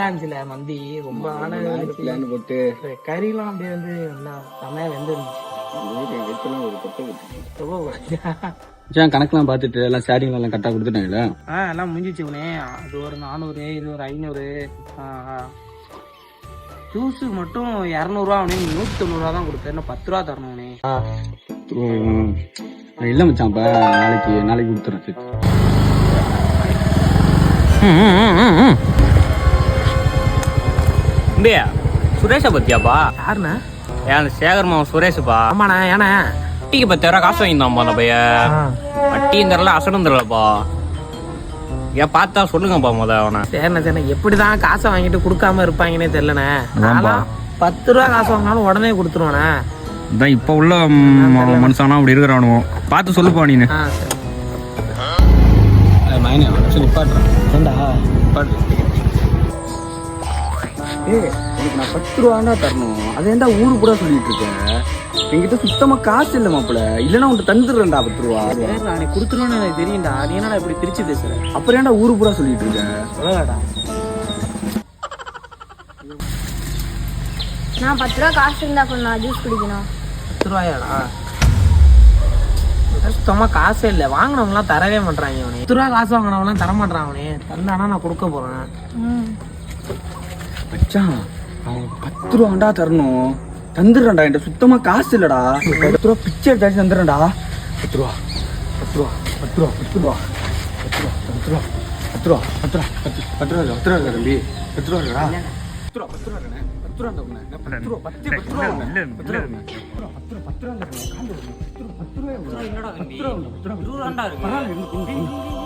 சூப்பரா இருந்துச்சுல மந்தி. ரொம்ப பிளான் போட்டு கறிலாம் அப்படியே வந்து நல்லா செமையா வெந்துருந்துச்சு. கணக்கெல்லாம் பார்த்துட்டு எல்லாம் ஸ்டார்டிங்ல எல்லாம் கரெக்டாக கொடுத்துட்டாங்களா? எல்லாம் முடிஞ்சிச்சுனே. அது ஒரு 400, இது ஒரு 500. ஜூஸு மட்டும் 200 அவனே 190 தான் கொடுத்தேன். இன்னும் 10 ரூபா தரணும்னே. இல்லை மச்சான், இப்போ நாளைக்கு கொடுத்துறேன். சுரேஷ பத்தியாப்பா? யாருண்ணா? ஏன் சேகர் மாவன் சுரேஷப்பா. ஆமாண்ணா. ஏண்ணா வட்டிக்கு 10,000 காசு வாங்கியிருந்தான்ப்பா அந்த பையன். வட்டியும் தரல அசடும் தரலப்பா. ஏன் பார்த்தா சொல்லுங்கப்பா முத அவனை. சரிண்ணா எப்படிதான் காசை வாங்கிட்டு கொடுக்காம இருப்பாங்கன்னே தெரியலண்ணே. 10 ரூபா காசு வாங்கினாலும் உடனே கொடுத்துருவானே. இதான் இப்ப உள்ள மனுஷனா அப்படி இருக்கிறானுவோ. பார்த்து சொல்லுப்பா நீனு. உனக்கு நான் 10 ரூபாண்டா தரணும். அதேண்டா ஊரு கூட சொல்லிட்டு இருக்கேன். என்கிட்ட சுத்தமா காசு இல்லை மாப்பிள்ள. இல்லைன்னா உன்ட்டு தந்துடுறேன்டா 10 ரூபா. நீ கொடுத்துருவேன்னு எனக்கு தெரியும்டா. நீ என்னடா இப்படி பிரிச்சு பேசுற? அப்புறம் ஏன்டா ஊரு பூரா சொல்லிட்டு இருக்கேன்? சொல்லலாடா. நான் 10 ரூபா காசு இருந்தா கொஞ்சம் ஜூஸ் குடிக்கணும். 10 ரூபாயாடா? சுத்தமா காசே இல்லை. வாங்கினவங்களாம் தரவே மாட்டாங்க. அவனே 10 ரூபா காசு வாங்கினவங்களாம் தர மாட்டான். அவனே தந்தானா நான் கொடுக்க போறேன். மச்சான் அவன் 10 ரூபாண்டா தரணும். தந்துடுறேன்டா. என்கிட்ட சுத்தமா காசு இல்லடா. 10 ரூபா பிச்சை எடுத்தாச்சு தந்துடுறேன்டா. 10 ரூபா 10 ரூபா 10 ரூபா 10 ரூபா 10 ரூபா 10 ரூபா 10 ரூபா 10 ரூபா 10 ரூபா 10 ரூபா தம்பி. 10 ரூபா இருக்கா? 10 ரூபா 10 ரூபா 10 ரூபா 10 ரூபா 10 ரூபா 10 ரூபா 10 ரூபா.